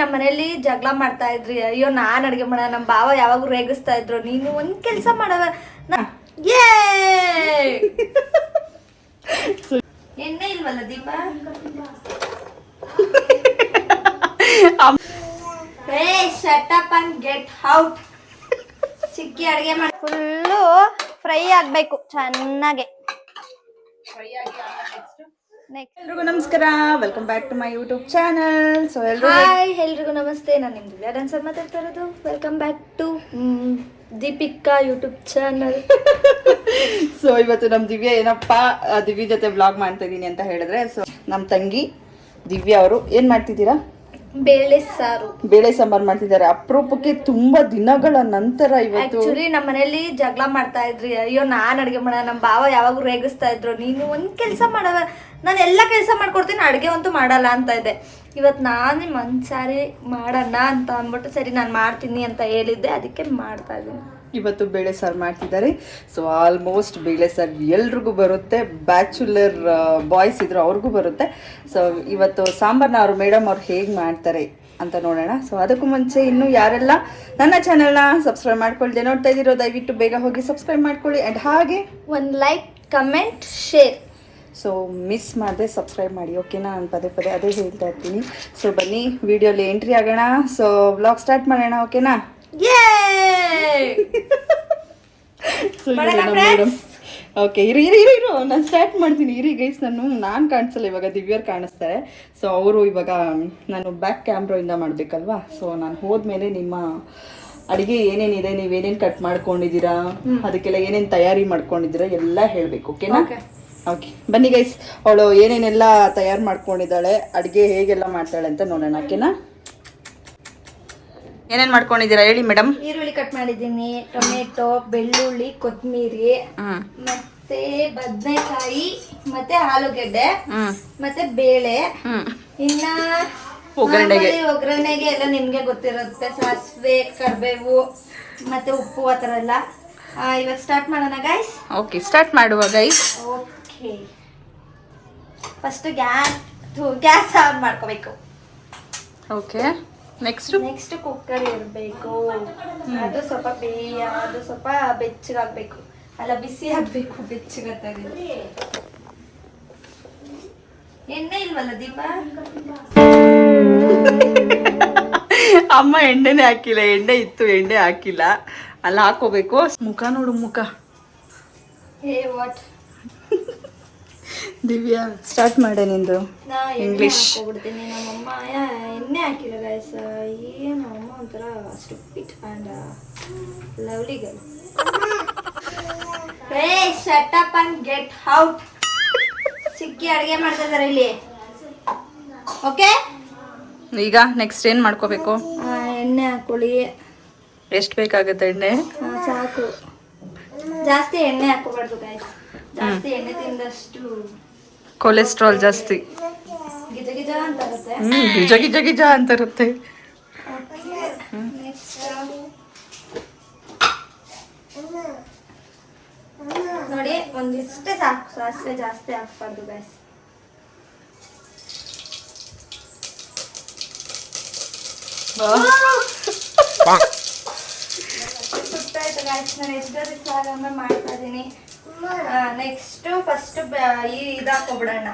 ನಮ್ಮ ಮನೇಲಿ ಜಗಳ ಮಾಡ್ತಾ ಇದ್ರಿ. ಅಯ್ಯೋ ನಾನ್ ಅಡ್ಗೆ ಮಾಡ, ನಮ್ಮ ಬಾವ ಯಾವಾಗ ರೇಗಿಸ್ತಾ ಇದ್ರು, ನೀನು ಒಂದ್ ಕೆಲ್ಸ ಮಾಡವ. ಎಣ್ಣೆ ಇಲ್ವಲ್ಲ ದೀಪ? Shut up and get out. ಚಿಕ್ಕಿ ಅಡ್ಗೆ ಮಾಡಿ ಫುಲ್ಲು ಫ್ರೈ ಆಗ್ಬೇಕು ಚೆನ್ನಾಗೆ. ಎಲ್ರಿಗೂ ನಮಸ್ಕಾರ, welcome back to my YouTube channel. So ಎಲ್ರಿಗೂ ನಮಸ್ತೆ, ನಾನು ನಿಮ್ ದಿವ್ಯಾ ಡ್ಯಾನ್ಸರ್ ಮಾತಾಡ್ತಾ ಇರೋದು. Welcome back to Deepika YouTube channel. So ಇವತ್ತು ನಮ್ಮ ದಿವ್ಯಾ ಏನಪ್ಪಾ ದಿವ್ಯ ಜೊತೆ ವ್ಲಾಗ್ ಮಾಡ್ತಾ ಇದೀನಿ ಅಂತ ಹೇಳಿದ್ರೆ, ಸೊ ನಮ್ಮ ತಂಗಿ ದಿವ್ಯಾ ಅವರು ಏನ್ ಮಾಡ್ತಿದ್ದೀರಾ? ಬೇಳೆ ಸಾರು, ಬೇಳೆ ಸಾಂಬಾರ್ ಮಾಡ್ತಿದ್ದಾರೆ. ಅಪರೂಪಕ್ಕೆ ತುಂಬಾ ದಿನಗಳ ನಂತರ ಇವತ್ತು. ಆಕ್ಚುಲಿ ನಮ್ಮ ಮನೇಲಿ ಜಗಳ ಮಾಡ್ತಾ ಇದ್ರಿ. ಅಯ್ಯೋ ನಾನ್ ಅಡ್ಗೆ ಮಾಡ, ನಮ್ಮ ಬಾವ ಯಾವಾಗ ರೇಗಿಸ್ತಾ ಇದ್ರು, ನೀನು ಒಂದ್ ಕೆಲ್ಸ ಮಾಡವ, ನಾನು ಎಲ್ಲ ಕೆಲಸ ಮಾಡ್ಕೊಡ್ತೀನಿ, ಅಡುಗೆ ಅಂತೂ ಮಾಡಲ್ಲ ಅಂತ ಇದೆ. ಇವತ್ತು ನಾನೇ ಮನ್ಸಾರಿ ಮಾಡೋಣ ಅಂತ ಅಂದ್ಬಿಟ್ಟು ಸರಿ ನಾನು ಮಾಡ್ತೀನಿ ಅಂತ ಹೇಳಿದ್ದೆ, ಅದಕ್ಕೆ ಮಾಡ್ತಾ ಇದ್ದೀನಿ. ಇವತ್ತು ಬೇಳೆ ಸಾರು ಮಾಡ್ತಿದ್ದಾರೆ. ಸೊ ಆಲ್ಮೋಸ್ಟ್ ಬೇಳೆ ಸಾರು ಎಲ್ರಿಗೂ ಬರುತ್ತೆ, ಬ್ಯಾಚುಲರ್ ಬಾಯ್ಸ್ ಇದ್ರು ಅವ್ರಿಗೂ ಬರುತ್ತೆ. ಸೊ ಇವತ್ತು ಸಾಂಬಾರ್ನ ಅವರು ಮೇಡಮ್ ಅವ್ರು ಹೇಗೆ ಮಾಡ್ತಾರೆ ಅಂತ ನೋಡೋಣ. ಸೊ ಅದಕ್ಕೂ ಮುಂಚೆ ಇನ್ನೂ ಯಾರೆಲ್ಲ ನನ್ನ ಚಾನಲ್ನ ಸಬ್ಸ್ಕ್ರೈಬ್ ಮಾಡ್ಕೊಳ್ದೆ ನೋಡ್ತಾ ಇದ್ದೀರೋ ದಯವಿಟ್ಟು ಬೇಗ ಹೋಗಿ ಸಬ್ಸ್ಕ್ರೈಬ್ ಮಾಡ್ಕೊಳ್ಳಿ. ಆ್ಯಂಡ್ ಹಾಗೆ ಒಂದು like, comment, share. So miss ಮಾಡದೆ ಸಬ್ಸ್ಕ್ರೈಬ್ ಮಾಡಿ, ಓಕೆನಾ? ನಾನು ಪದೇ ಪದೇ ಅದೇ ಹೇಳ್ತಾ ಇರ್ತೀನಿ. ಸೊ ಬನ್ನಿ ವಿಡಿಯೋಲಿ ಎಂಟ್ರಿ ಆಗೋಣ. ಸೊ ವ್ಲಾಗ್ ಸ್ಟಾರ್ಟ್ ಮಾಡೋಣ, ಓಕೆನಾ? ಓಕೆ, ಇರು ನಾನು ಸ್ಟಾರ್ಟ್ ಮಾಡ್ತೀನಿ. ಗೈಸ್, ನಾನು ಕಾಣಿಸಲ್ಲ ಇವಾಗ, ದಿವ್ಯರು ಕಾಣಿಸ್ತಾರೆ. ಸೊ ಅವರು ಇವಾಗ ನಾನು ಬ್ಯಾಕ್ ಕ್ಯಾಮ್ರಾಯಿಂದ ಮಾಡಬೇಕಲ್ವಾ. ಸೊ ನಾನು ಹೋದ್ಮೇಲೆ ನಿಮ್ಮ ಅಡುಗೆ ಏನೇನಿದೆ, ನೀವೇನೇನು ಕಟ್ ಮಾಡ್ಕೊಂಡಿದ್ದೀರಾ, ಅದಕ್ಕೆಲ್ಲ ಏನೇನು ತಯಾರಿ ಮಾಡ್ಕೊಂಡಿದ್ದೀರಾ ಎಲ್ಲ ಹೇಳಬೇಕು, ಓಕೆನಾ? ಓಕೆ ಬನ್ನಿ ಗೈಸ್, ಅವಳು ಏನೇನೆಲ್ಲ ತಯಾರು ಮಾಡ್ಕೊಂಡಿದ್ದಾಳೆ, ಅಡುಗೆ ಹೇಗೆಲ್ಲ ಮಾಡ್ತಾಳೆ ಅಂತ ನೋಡೋಣ, ಓಕೆನಾ? ಏನೇನು ಮಾಡ್ಕೊಂಡಿದ್ದೀರಾ ಹೇಳಿ ಮೇಡಮ್? ಈರುಳ್ಳಿ ಕಟ್ ಮಾಡಿದ್ದೀನಿ, ಟೊಮೆಟೊ, ಬೆಳ್ಳುಳ್ಳಿ, ಕೊತ್ತಂಬರಿ, ಮತ್ತೆ ಬದನೆಕಾಯಿ, ಮತ್ತೆ ಆಲೂಗೆಡ್ಡೆ, ಮತ್ತೆ ಬೇಳೆ, ಇನ್ನ ಒಗ್ಗರಣೆಗೆ ಎಲ್ಲ ನಿಮ್ಗೆ ಗೊತ್ತಿರುತ್ತೆ, ಸಾಸಿವೆ, ಕರಿಬೇವು, ಮತ್ತೆ ಉಪ್ಪು, ಆ ಥರ ಎಲ್ಲ. ಇವಾಗ ಸ್ಟಾರ್ಟ್ ಮಾಡೋಣ ಗೈಸ್. ಓಕೆ, ಸ್ಟಾರ್ಟ್ ಮಾಡುವ guys. Okay, first gas on ಮಾಡ್ಕೋಬೇಕು. ಓಕೆ, ನೆಕ್ಸ್ಟ್ ಕುಕ್ಕರ್ ಇರಬೇಕು. ಅದು ಸ್ವಲ್ಪ ಬೆಚ್ಚಗಾಗಬೇಕು, ಅಲ್ಲ ಬಿಸಿ ಆಗಬೇಕು, ಬೆಚ್ಚಗಾಗ್ತದೆ. ಎಣ್ಣೆ ಇಲ್ವಲ್ಲ ದೀಪ? ಅಮ್ಮ ಎಣ್ಣೆನೇ ಹಾಕಿಲ್ಲ, ಎಣ್ಣೆ ಇತ್ತು ಎಣ್ಣೆ ಹಾಕಿಲ್ಲ. ಅಲ್ಲಿ ಹಾಕೋಬೇಕು. ಮುಖ ನೋಡು, ಮುಖ. ವಾಟ್ ದಿವ್ಯಾ ಸ್ಟಾರ್ಟ್ ಮಾಡೆ ನಿಂದು ಇಂಗ್ಲಿಷ್. ಹಾಕೋಬಿಡ್ತೀನಿ. ನಮ್ಮಮ್ಮ ಎಣ್ಣೆ ಹಾಕಿಲ್ಲ ಗೈಸ್. ಏನು ಅಮ್ಮ ಒಂಥರ stupid and lovely girl. Shut up and get out. ಚಿಕ್ಕಿ ಅಡುಗೆ ಮಾಡ್ತಾ ಇದಾರೆ ಇಲ್ಲಿ, ಓಕೆ? ಈಗ ನೆಕ್ಸ್ಟ್ ಏನ್ ಮಾಡ್ಕೋಬೇಕು? ಎಣ್ಣೆ ಹಾಕೊಳ್ಳಿ. ಎಷ್ಟು ಬೇಕಾಗುತ್ತೆ ಎಣ್ಣೆ? ಸಾಕು, ಜಾಸ್ತಿ ಎಣ್ಣೆ ಹಾಕೋಬಾರ್ದು ಗೈಸ್. ಜಾಸ್ತಿ ಎಣ್ಣೆ ತಿಂದಷ್ಟು ಕೊಲೆಸ್ಟ್ರಾಲ್ ಜಾಸ್ತಿ, ಗಿಜ ಗಿಜ ಅಂತ ಇರುತ್ತೆ. ಗಿಜ ಅಂತ ಇರುತ್ತೆ. ನೋಡಿ, ಒಂದಿಷ್ಟೇ ಸಾಕು, ಸಾಸಿವೆ ಜಾಸ್ತಿ ಹಾಕ್ಬಾರ್ದು ಗೈಸ್. ಸುಟ್ಟಾಯ್ತು ಗೈಸ್, ನಾನು ಎಷ್ಟು ದಿವಸ ಮಾಡ್ತಾ ಇದ್ದೀನಿ. ನೆಕ್ಸ್ಟ್ ಫಸ್ಟ್ ಇದು ಹಾಕೋಬಿಡೋಣ,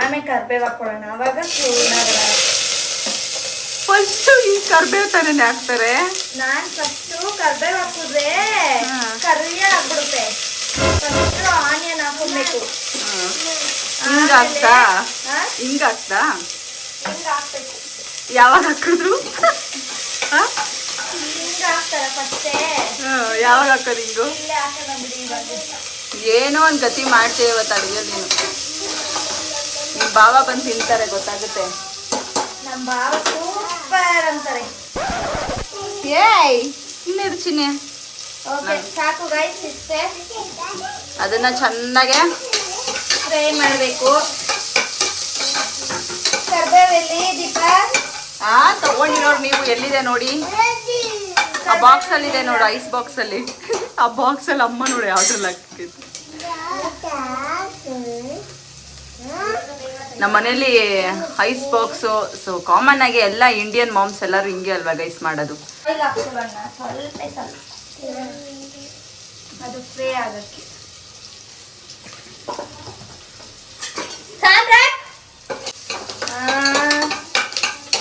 ಆಮೇಲೆ ಕರ್ಬೇವು ಹಾಕೊಳ್ಳೋಣ, ಅವಾಗ ಫಸ್ಟ್ ಈ ಕರ್ಬೇವು ತಾನೇ ಹಾಕ್ತಾರೆ. ನಾನು ಫಸ್ಟು ಕರ್ಬೇವು ಹಾಕಿದ್ರೆ ಕರಿಯ ಆಗ್ಬಿಡುತ್ತೆ. ಫಸ್ಟ್ ಆನಿಯನ್ ಹಾಕೋಬೇಕು. ಹಿಂಗ ಹಾಕ್ಬೇಕು. ಯಾವಾಗ ಹಾಕಿದ್ರು? ಹಿಂಗ ಹಾಕ್ತಾರ ಫಸ್ಟೇ. ಯಾವಾಗ ಹಾಕೋದು ಹಿಂಗು? ಇಲ್ಲೇ ಹಾಕೋದಂಬಿಡಿ. ಏನೋ ಒಂದು ಗತಿ ಮಾಡ್ತೇವೆ ಇವತ್ತು ಅಡುಗೆ. ನೀನು ನಿಮ್ಮ ಬಾವ ಬಂದು ತಿಂತಾರೆ, ಗೊತ್ತಾಗುತ್ತೆ. ನಮ್ಮ ಬಾವ ಸೂಪರ್ ಅಂತಾರೆ. ಏಯ್ ಇನ್ನೇನು ಚಿನ್ನೆ? ಓಕೆ, ಸಾಕು ಗೈಸ್, ಇಷ್ಟೇ. ಅದನ್ನ ಚೆನ್ನಾಗೆ ಫ್ರೈ ಮಾಡಬೇಕು. ಕರ್ಬೇವೆಲ್ಲಿ ದೀಪ? ತಗೊಂಡಿರೋರು ನೀವು ಎಲ್ಲಿದೆ ನೋಡಿ, ಆ ಬಾಕ್ಸ್ ಅಲ್ಲಿ ಇದೆ ನೋಡು, ಐಸ್ ಬಾಕ್ಸ್ ಅಲ್ಲಿ. ಆ ಬಾಕ್ಸ್ ಅಲ್ಲಿ ಅಮ್ಮ ನೋಡಿ ಆರ್ಡರ್ ಹಾಕಿದ್ದು. ನಮ್ಮ ಮನೇಲಿ ಐಸ್ ಬಾಕ್ಸು ಸೊ ಕಾಮನ್ ಆಗಿ ಎಲ್ಲ ಇಂಡಿಯನ್ ಮಾಮ್ಸ್ ಎಲ್ಲರೂ ಹಿಂಗೆ ಅಲ್ವಾ ಗೈಸ್ ಮಾಡೋದು. ಆಯಿಲ್ ಹಾಕ್ಕೊಳ್ಳೋಣ ಸ್ವಲ್ಪ ಅದು ಫ್ರೈ ಆಗಕ್ಕೆ.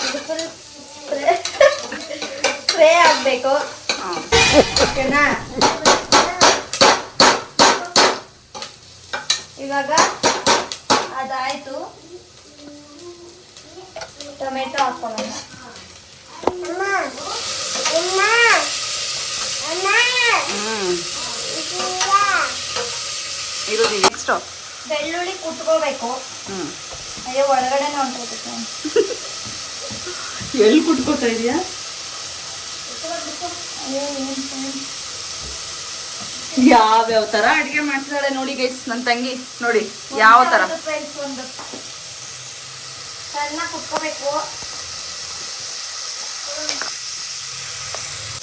ಇದು ಫುಲ್ ಫ್ರೈ ಆಗಬೇಕು. ಓಕೆನಾ? ಇವಾಗ ಅದಾಯ್ತು, ಟೊಮೆಟೊ ಹಾಕೊಳ್ಳೋಣ. ಇರೋದು ನೆಕ್ಸ್ಟ್ ಬೆಳ್ಳುಳ್ಳಿ ಕುಟ್ಕೋಬೇಕು. ಅಯ್ಯೋ ಒಳಗಡೆನೆ ಹೊಂಟೋಗುತ್ತೆ. ಎಲ್ಲಿ ಕುಟ್ಕೋತಾ ಇದೀಯಾ? ಯಾವ್ಯಾವ ತರ ಅಡಿಗೆ ಮಾಡ್ತಿದ್ದಾಳೆ ನೋಡಿ ಗೈಸ್ ನನ್ನ ತಂಗಿ. ನೋಡಿ ಯಾವ ತರ ಒಂದು ಚೆನ್ನಾಗಿ ಕುಟ್ಕೋಬೇಕು.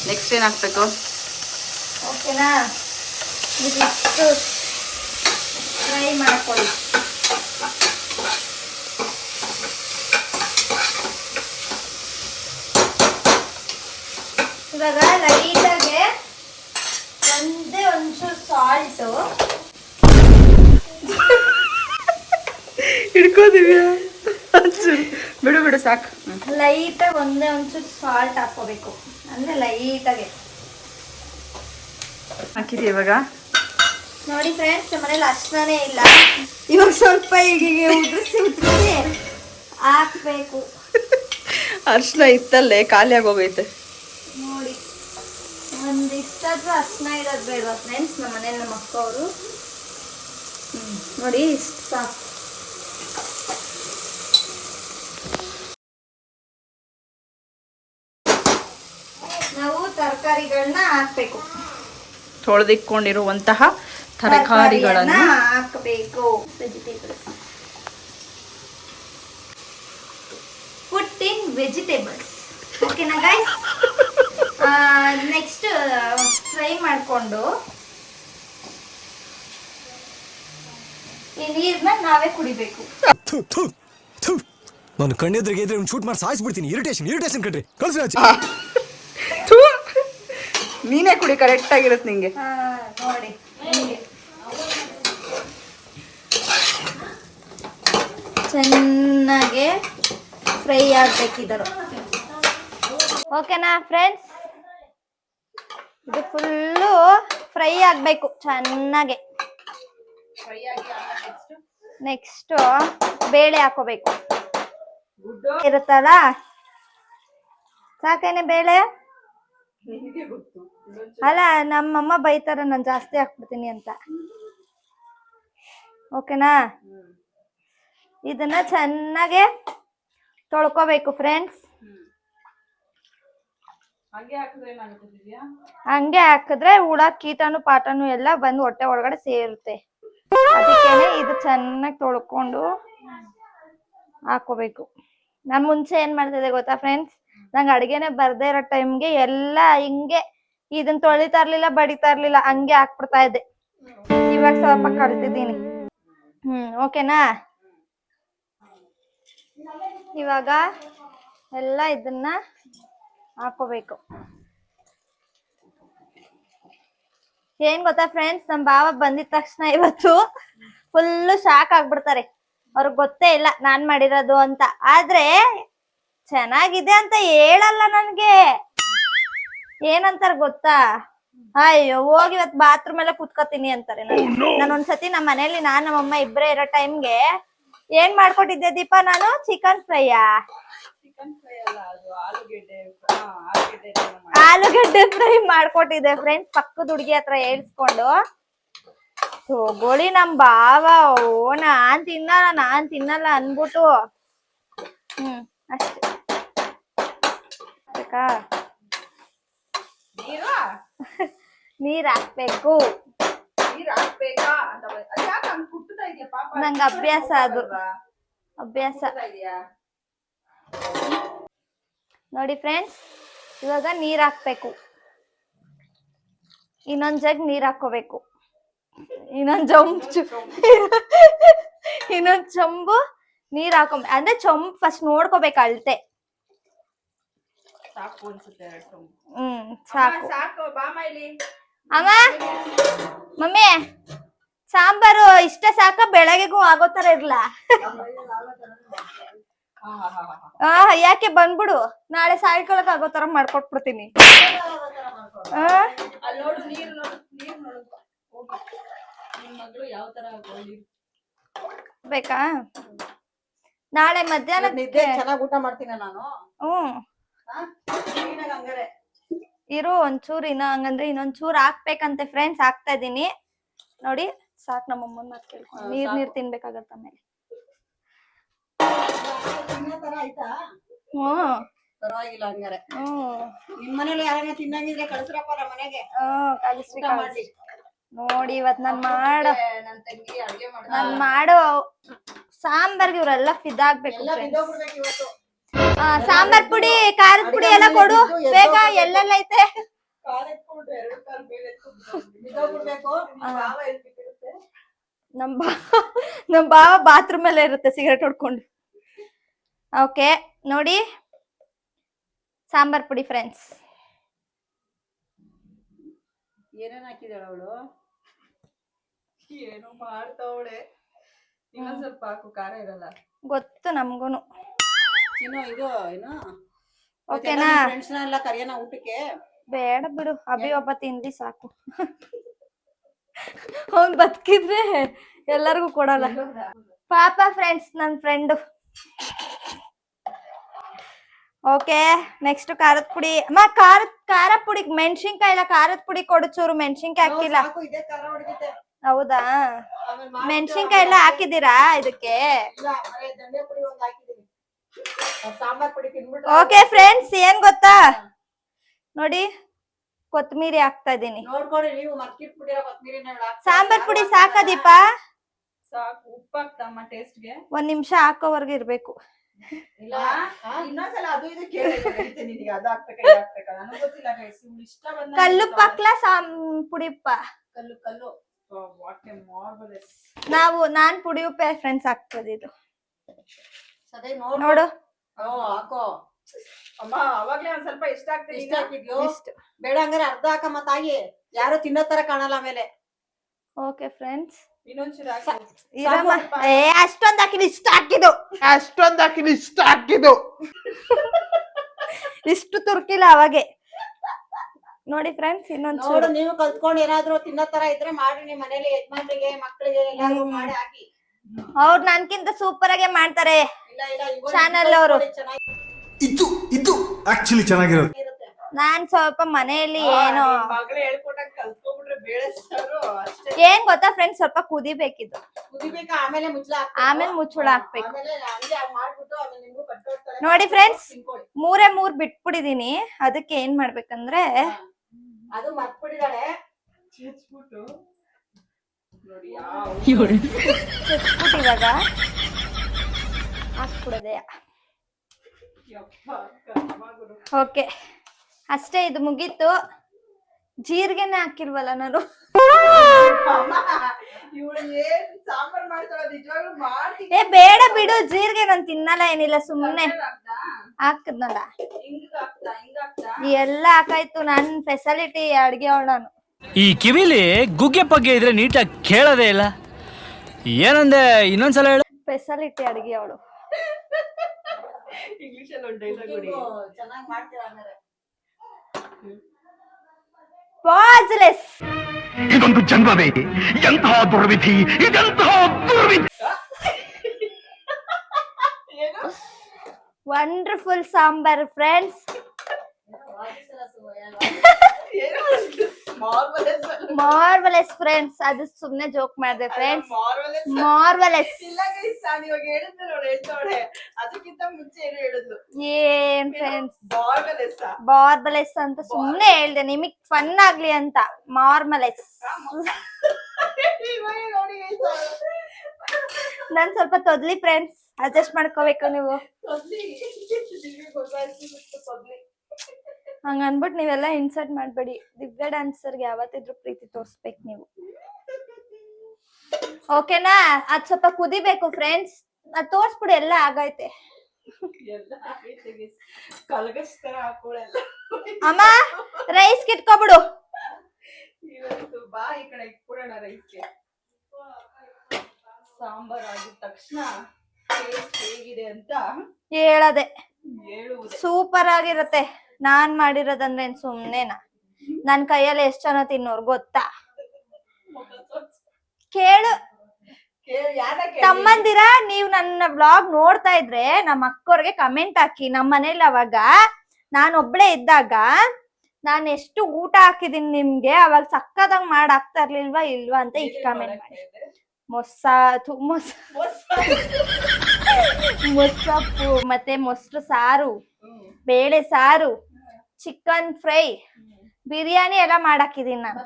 ನೆಕ್ಸ್ಟ್ ಏನ್ ಹಾಕ್ಬೇಕು? ಓಕೆನಾ? ಇದಿಷ್ಟು ಫ್ರೈ ಮಾಡ್ಕೊಳ್ಳಿ. ಇವಾಗ ಲೈಟಾಗೆ ಒಂಚೂರು ಸಾಲ್ಟು ಹಿಡ್ಕೋದಿವ್ಯಾ? ಬಿಡು ಸಾಕು. ಲೈಟಾಗಿ ಒಂಚೂರು ಸಾಲ್ಟ್ ಹಾಕೋಬೇಕು, ಅಂದ್ರೆ ಲೈಟಾಗೆ ಹಾಕಿದ್ವಿ. ಇವಾಗ ನೋಡಿ ಫ್ರೆಂಡ್ಸ್, ನಮ್ಮ ಮನೇಲಿ ಅಷ್ಟನೇ ಇಲ್ಲ. ಇವಾಗ ಸ್ವಲ್ಪ ಹೀಗೆ ಉದುರಿಸಿ ಹಾಕ್ಬೇಕು. ಅರ್ಶಿನ ಇತ್ತಲ್ಲೇ ಖಾಲಿ ಆಗೋಗೈತೆ ನೋಡಿ, ಒಂದಿಷ್ಟಾದ್ರೂ ಅರ್ಶಿನ ಇರೋದು ಬೇಡವಾ ಫ್ರೆಂಡ್ಸ್? ನಮ್ಮ ಮನೇಲಿ ನಮ್ಮ ಅಕ್ಕ ಅವರು ನೋಡಿ ಇಷ್ಟು ಸಾಕು. ನಾವು ತರಕಾರಿಗಳನ್ನ ಹಾಕ್ಬೇಕು. ತೊಳೆದಿಟ್ಕೊಂಡಿರುವಂತಹ ತರಕಾರಿಗಳನ್ನು ಹಾಕಬೇಕು. ವೆಜಿಟೇಬಲ್ಸ್, ಪುಟ್ ಇನ್ ವೆಜಿಟೇಬಲ್ಸ್. ಓಕೆನಾ ಗೈಸ್? ನೆಕ್ಸ್ಟ್ ಫ್ರೈ ಮಾಡಿಕೊಂಡು ಈ ನೀರನ್ನ ನಾವೇ ಕುಡಿಬೇಕು. ನಾನು ಕಣ್ಣೆದ್ರಿಗೆ ಇದ್ರೆ ಶೂಟ್ ಮಾಡಿ ಸಾಯಿಸ್ಬಿಡ್ತೀನಿ. ಇರಿಟೇಷನ್ ಕಣ್ರಿ, ಕಳ್ಸಿ. ನೀನೇ ಕುಡಿ, ಕರೆಕ್ಟ್ ಆಗಿರುತ್ತೆ ನಿಂಗೆ. ನೋಡಿ ಚೆನ್ನಾಗಿ ಫ್ರೈ ಆಗ್ಬೇಕಿದರು. ಓಕೆನಾ ಫ್ರೆಂಡ್ಸ್? ಇದು ಫುಲ್ಲು ಫ್ರೈ ಆಗಬೇಕು ಚೆನ್ನಾಗೆ. ನೆಕ್ಸ್ಟ್ ಬೇಳೆ ಹಾಕೋಬೇಕು ಇರುತ್ತಲ್ಲ, ಸಾಕೇನೆ ಬೇಳೆ? ಅಲ್ಲ, ನಮ್ಮಮ್ಮ ಬೈತಾರ ನಾನು ಜಾಸ್ತಿ ಹಾಕ್ಬಿಡ್ತೀನಿ ಅಂತ. ಓಕೆನಾ? ಇದನ್ನ ಚೆನ್ನಾಗೆ ತೊಳ್ಕೊಬೇಕು ಫ್ರೆಂಡ್ಸ್. ಹಂಗೆ ಹಾಕಿದ್ರೆ ಹುಳ ಕೀಟಾನು ಪಾಠನು ಎಲ್ಲ ಬಂದು ಹೊಟ್ಟೆ ಒಳಗಡೆ ಸೇರುತ್ತೆ. ಅದಕ್ಕೇನೆ ಇದು ಚೆನ್ನಾಗಿ ತೊಳ್ಕೊಂಡು ಹಾಕೋಬೇಕು. ನಾನು ಮುಂಚೆ ಏನ್ ಮಾಡ್ತಿದ್ದೆ ಗೊತ್ತಾ ಫ್ರೆಂಡ್ಸ್? ನಂಗೆ ಅಡ್ಗೆನೆ ಬರ್ದೇ ಇರೋ ಟೈಮ್ಗೆ ಎಲ್ಲ ಹಿಂಗೆ ಇದನ್ನ ತೊಳಿತಾ ಇರ್ಲಿಲ್ಲ, ಬಡಿತಾ ಇರ್ಲಿಲ್ಲ, ಹಂಗೆ ಹಾಕ್ಬಿಡ್ತಾ ಇದ್ದೆ. ಇವಾಗ ಸ್ವಲ್ಪ ಕಲ್ತಿದ್ದೀನಿ. ಓಕೆನಾ? ಇವಾಗ ಎಲ್ಲ ಇದನ್ನ ಹಾಕೋಬೇಕು. ಏನ್ ಗೊತ್ತಾ ಫ್ರೆಂಡ್ಸ್, ನಮ್ ಭಾವ ಬಂದಿದ ತಕ್ಷಣ ಇವತ್ತು ಫುಲ್ಲು ಶಾಕ್ ಆಗ್ಬಿಡ್ತಾರೆ. ಅವ್ರಿಗೆ ಗೊತ್ತೇ ಇಲ್ಲ ನಾನ್ ಮಾಡಿರೋದು ಅಂತ. ಆದ್ರೆ ಚೆನ್ನಾಗಿದೆ ಅಂತ ಹೇಳಲ್ಲ ನನ್ಗೆ. ಏನಂತಾರ ಗೊತ್ತಾ? ಅಯ್ಯೋ ಹೋಗಿ ಇವತ್ ಬಾತ್ರೂಮ್ ಎಲ್ಲ ಕುತ್ಕೋತೀನಿ ಅಂತಾರೆ. ನಾನು ಒಂದ್ಸತಿ ನಮ್ಮ ಮನೇಲಿ ನಮ್ಮಮ್ಮ ಇಬ್ಬರೇ ಇರೋ ಟೈಮ್ಗೆ ಏನ್ ಮಾಡ್ಕೊಟ್ಟಿದ್ದೆ ದೀಪಾ? ನಾನು ಚಿಕನ್ ಫ್ರೈಯಾ, ಆಲೂಗಡ್ಡೆ ಫ್ರೈ ಮಾಡ್ಕೊಟ್ಟಿದ್ದೆ ಫ್ರೆಂಡ್ಸ್, ಪಕ್ಕದ ಹುಡುಗಿ ಹತ್ರ ಹೇಳ್ಸ್ಕೊಂಡು. ತಗೊಳ್ಳಿ ನಮ್ ಭಾವ, ಓ ನಾನ್ ತಿನ್ನಲ್ಲ ಅನ್ಬಿಟ್ಟು ಅಷ್ಟೇ. ನೀರ್ ಹಾಕ್ಬೇಕು. ನಂಗೆ ಅಭ್ಯಾಸ, ಅದು ಅಭ್ಯಾಸ. ನೋಡಿ ಫ್ರೆಂಡ್ಸ್, ಇವಾಗ ನೀರ್ ಹಾಕ್ಬೇಕು. ಇನ್ನೊಂದ್ ಜಗ್ ನೀರ್ ಹಾಕೋಬೇಕು. ಇನ್ನೊಂದ್ ಚೊಂಬು ನೀರ್ ಅಂದ್ರೆ ಚೊಂಬ್ ಫಸ್ಟ್ ನೋಡ್ಕೋಬೇಕು ಅಳತೆ. ಸಾಕು ಅನ್ಸುತ್ತೆ 2 ಚೊಂಬು. ಸಾಕು. ಸಾಕು ಬಾಮ ಇಲ್ಲಿ. ಅಮ್ಮ ಮಮ್ಮಿ ಸಾಂಬಾರು ಇಷ್ಟ ಸಾಕ ಬೆಳಗ್ಗೆಗೂ ಆಗೋ ತರ ಇರ್ಲಾ? ಯಾಕೆ ಬಂದ್ಬಿಡು, ನಾಳೆ ಸಾಯಂಕಾಲಕ್ಕೆ ಆಗೋ ತರ ಮಾಡ್ಕೊಟ್ಬಿಡ್ತೀನಿ. ಬೇಕಾ? ನಾಳೆ ಮಧ್ಯಾಹ್ನ ಚೆನ್ನಾಗಿ ಊಟ ಮಾಡ್ತೀನಿ ನಾನು. ಇರು ಒಂಚೂರು ಇನ್ನ ಹಂಗಂದ್ರೆ ಇನ್ನೊಂಚೂರು ಹಾಕ್ಬೇಕಂತೆ ಫ್ರೆಂಡ್ಸ್, ಹಾಕ್ತಾ ಇದೀನಿ ನೋಡಿ. ಸಾಕ್, ನಮ್ಮಮ್ಮನ ಮಾತು ಕೇಳ್ಕೊಂಡು ನೀರ್ ತಿನ್ಬೇಕಾಗತ್ತ ಆಮೇಲೆ. ಪರವಾಗಿಲ್ಲ ಹಂಗಾರೆ. ನಿಮ್ ಮನೇಲಿ ಯಾರನ್ನ ತಿನ್ನಂಗಿದ್ರೆ ಕಳ್ಸ್ರಪ್ಪ ನಮ್ಮ ಮನೆಗೆ. ಕಳಿಸ್ರಿ. ನೋಡಿ ಇವತ್ ನಾನ್ ನನ್ ಮಾಡೋ ಸಾಂಬಾರ್ಗೆ ಇವ್ರೆಲ್ಲ ಫಿದಾಗ್ಬೇಕು. ಸಾಂಬಾರ್ ಪುಡಿ, ಖಾರದ ಪುಡಿ ಎಲ್ಲ ಕೊಡು ಬೇಗ. ಎಲ್ಲೆಲ್ಲ ಐತೆ? ನಮ್ ಬಾವ ಬಾತ್ರೂಮ್ ಅಲ್ಲೇ ಇರುತ್ತೆ ಸಿಗರೇಟ್ ಹೊಡ್ಕೊಂಡು. ಓಕೆ ನೋಡಿ ಸಾಂಬಾರ್ ಪುಡಿ ಫ್ರೆಂಡ್ಸ್. ಏನೇನ್ ಹಾಕಿದಾಳ ಅವಳು? ಏನೋ ಮಾಡ್ತಾವಳೆ. ಇನ್ನೊಂದ್ ಸ್ವಲ್ಪ ಹಾಕು, ಖಾರ ಇರಲ್ಲ. ಗೊತ್ತು ನಮ್ಗೂನು. ಇದು ಏನು ಓಕೆನಾ? ಫ್ರೆಂಡ್ಸ್ ಎಲ್ಲ ಕರಿಯೋಣ ಊಟಕ್ಕೆ? ಬೇಡ ಬಿಡು, ಅಭಿ ಒಬ್ಬ ತಿನ್ಲಿ ಸಾಕು. ಅವ್ನ್ ಬದುಕಿದ್ರೆ ಎಲ್ಲರಿಗೂ ಕೊಡಲ್ಲ ಪಾಪ. ಫ್ರೆಂಡ್ಸ್ ನನ್ ಫ್ರೆಂಡು. ಓಕೆ ನೆಕ್ಸ್ಟ್ ಖಾರದ ಪುಡಿ. ಅಮ್ಮ ಖಾರ ಪುಡಿ, ಮೆಣಸಿನ್ಕಾಯಿ ಇಲ್ಲ, ಖಾರದ ಪುಡಿ ಕೊಡು ಚೂರು. ಮೆಣಸಿನ್ಕಾಯಿ ಹಾಕಿಲ್ಲ. ಹೌದಾ? ಮೆಣಸಿನ್ಕಾಯಿ ಎಲ್ಲ ಹಾಕಿದೀರಾ ಇದಕ್ಕೆ? ಓಕೆ ಫ್ರೆಂಡ್ಸ್, ಏನ್ ಗೊತ್ತಾ ನೋಡಿ, ಕೊತ್ತಂಬರಿ ಹಾಕ್ತಾ ಇದೀನಿ. ಸಾಂಬಾರ್ ಪುಡಿ ಸಾಕಾ ದೀಪ? ಸಾಕು. ಉಪ್ಪು ಹಾಕ್ತಮ್ಮ ಟೇಸ್ಟ್ಗೆ. 1 ನಿಮಿಷ ಹಾಕೋವರ್ಗು ಇರ್ಬೇಕು. ಇನ್ನೊಂದ್ಸಲ ಅದು ಇದು ಕೇಳಿದೆ. ಅದು ಹಾಕ್ಬೇಕಾ ಇದು ಹಾಕ್ಬೇಕಾ ನನಗೆ ಗೊತ್ತಿಲ್ಲ. ಇಷ್ಟ ಬಂದ ಕಲ್ಲುಪ್ಪ ಹಾಕ್ಲಾ ಪುಡಿ ಉಪ್ಪ? ಕಲ್ಲು. What A marvellous. ನಾನ್ ಪುಡಿ ಉಪ್ಪೆ ಫ್ರೆಂಡ್ಸ್ ಹಾಕ್ತದೆ ಇದು. ಸದೇ ನೋಡು. ಹಾಕೋ ಅಮ್ಮ. ಅವಾಗ್ಲೇ ಒಂದ್ ಸ್ವಲ್ಪ ಇಷ್ಟ ಆಗ್ತದೆ. ಇಷ್ಟ ಹಾಕಿದ್ಯೋ? ಬೇಡ ಹಂಗಾರೆ ಅರ್ಧ ಹಾಕಮ್ಮ ತಾಯಿ, ಯಾರು ತಿನ್ನೋ ತರ ಕಾಣಲ್ಲ ಆಮೇಲೆ. ಓಕೆ ಫ್ರೆಂಡ್ಸ್, ಇನ್ನೊಂಚೂರು ಅಷ್ಟೊಂದ್ ಹಾಕಿದ್ ಇಷ್ಟ ಹಾಕಿದ್ದು ಇಷ್ಟು ತುರ್ಕಿಲ್ಲ ಅವಾಗೆ ನೋಡಿ ಫ್ರೆಂಡ್ಸ್. ಇನ್ನೊಂದು ನೀವು ಕಲ್ತ್ಕೊಂಡು ಏನಾದ್ರು ತಿನ್ನೋ ತರ ಇದ್ರೆ ಮಾಡಿ ನಿಮ್ ಮನೇಲಿ ಯಜಮಾನ್ರಿಗೆ ಮಕ್ಕಳಿಗೆ ಎಲ್ಲಾರು ಮಾಡಿ ಹಾಕಿ. ಅವ್ರು ನನ್ಕಿಂತ ಸೂಪರ್ ಆಗಿ ಮಾಡ್ತಾರೆ ಚಾನಲ್ ಅವರು. ಇದು ಆಕ್ಚುಲಿ ಚೆನ್ನಾಗಿರೋದು. ನಾನ್ ಸ್ವಲ್ಪ ಮನೆಯಲ್ಲಿ ಏನೋ ಏನ್ ಗೊತ್ತಾ ಫ್ರೆಂಡ್ಸ್, ಸ್ವಲ್ಪ ಕುದಿಬೇಕಿದ್ದು. ಆಮೇಲೆ ಮುಚ್ಚಳ ಹಾಕ್ಬೇಕು ನೋಡಿ ಫ್ರೆಂಡ್ಸ್. 3 ಬಿಟ್ಬಿಟ್ಟಿದೀನಿ. ಅದಕ್ಕೆ ಏನ್ ಮಾಡ್ಬೇಕಂದ್ರೆ ಇವಾಗ ಹಾಕ್ಬಿಡದೆ. ಓಕೆ ಅಷ್ಟೇ, ಇದು ಮುಗೀತು. ಜೀರಿಗೆನೆ ಹಾಕಿಲ್ವಲ್ಲ ನಾನು. ಬೇಡ ಬಿಡು, ಜೀರಿಗೆ ನಾನು ತಿನ್ನಲ್ಲ, ಏನಿಲ್ಲ ಸುಮ್ನೆ ಹಾಕದ್ನಲ್ಲ. ಎಲ್ಲ ಹಾಕಾಯ್ತು. ನನ್ ಫೆಸಿಲಿಟಿ ಅಡ್ಗೆ ನಾನು. ಈ ಕಿವಿಲಿ ಗುಗ್ಗೆ ಪಗ್ಗೆ ಇದ್ರೆ ನೀಟಾಗಿ ಕೇಳೋದೇ ಇಲ್ಲ. ಏನಂದೆ ಇನ್ನೊಂದ್ಸಲ ಹೇಳು. ಫೆಸಿಲಿಟಿ ಅಡ್ಗೆ ಅವಳು. ಇಂಗ್ಲಿಷ್ ಅಲ್ಲಿ ಒಂದು ಡೈಲಾಗ್ ನೋಡಿ. ಚೆನ್ನಾಗಿ ಮಾಡ್ತೀರಾ ಅಂದ್ರೆ. ಪಾಜ್ಲೆಸ್. ಇದೊಂದು ಜನ್ಮವೇ, ಎಂತಹ ದುರ್ವಿಧಿ, ಇದೆಂತಹ ದುರ್ವಿಧಿ. Wonderful sambar friends. Marvellous friends. ಅದು ಸುಮ್ನೆ ಜೋಕ್ ಮಾಡಿದೆ ಫ್ರೆಂಡ್ಸ್. ಮಾರ್ವಲೆಸ್. ಏನ್ ಫ್ರೆಂಡ್ಸ್, ಮಾರ್ವಲೆಸ್ ಅಂತ ಸುಮ್ನೆ ಹೇಳ್ದೆ ನಿಮಗ್ ಫನ್ ಆಗ್ಲಿ ಅಂತ. ಮಾರ್ವಲೆಸ್. ನಾನ್ ಸ್ವಲ್ಪ ತೊದ್ಲಿ ಫ್ರೆಂಡ್ಸ್, ಅಡ್ಜಸ್ಟ್ ಮಾಡ್ಕೋಬೇಕು ನೀವು. ಹಂಗ ಅನ್ಬಿಟ್ಟು ನೀವೆಲ್ಲ ಇನ್ಸರ್ಟ್ ಮಾಡ್ಬೇಡಿ. ದಿವ್ಯ ಡ್ಯಾನ್ಸರ್ಗೆ ಯಾವತ್ತಿದ್ರು ಪ್ರೀತಿ ತೋರ್ಸ್ಬೇಕು ನೀವು. ಓಕೆನಾ? ಅದ್ ಸ್ವಲ್ಪ ಕುದಿಬೇಕು ಫ್ರೆಂಡ್ಸ್. ಅದ್ ತೋರ್ಸ್ಬಿಡು ಎಲ್ಲ ಆಗೈತೆ. ಕಲ್ಗಸ್ತರ ಹಾಕೊಳ್ಳಲ್ಲ. ಅಮ್ಮ ರೈಸ್ ಕಿಟ್ಕೊಬಿಡು. ಇವತ್ತು ಬಾ ಈ ಕಡೆ ಇಟ್ಬಿಡೋಣ ರೈಸ್ಗೆ. ಸಾಂಬಾರ್ ಆಗಿದ ತಕ್ಷಣ ಟೇಸ್ಟ್ ಹೇಗಿದೆ ಅಂತ ಹೇಳದೆ ಹೇಳುವುದೇ. ಸೂಪರ್ ಆಗಿರತ್ತೆ. ನಾನ್ ಮಾಡಿರೋದಂದ್ರೆ ಸುಮ್ನೆನಾ? ನನ್ ಕೈಯಲ್ಲಿ ಎಷ್ಟ್ ಜನ ತಿನ್ನೋರು ಗೊತ್ತಾ? ಕೇಳು ತಮ್ಮಂದಿರ, ನೀವ್ ನನ್ನ ವ್ಲಾಗ್ ನೋಡ್ತಾ ಇದ್ರೆ ನಮ್ಮ ಅಕ್ಕೋರ್ಗೆ ಕಮೆಂಟ್ ಹಾಕಿ. ನಮ್ಮ ಮನೇಲಿ ಅವಾಗ ನಾನ್ ಒಬ್ಳೆ ಇದ್ದಾಗ ನಾನ್ ಎಷ್ಟು ಊಟ ಹಾಕಿದೀನಿ ನಿಮ್ಗೆ, ಅವಾಗ ಸಕ್ಕದಾಗ ಮಾಡ್ ಹಾಕ್ತಾ ಇರ್ಲಿಲ್ವಾ ಇಲ್ವಾ ಅಂತ ಈಗ ಕಮೆಂಟ್ ಮಾಡಿ. ಮೊಸಪ್ಪು ಮತ್ತೆ ಮೊಸರು ಸಾರು, ಬೇಳೆ ಸಾರು, ಚಿಕನ್ ಫ್ರೈ, ಬಿರಿಯಾನಿ ಎಲ್ಲ ಮಾಡಾಕಿದೀನಿ ನಾನು.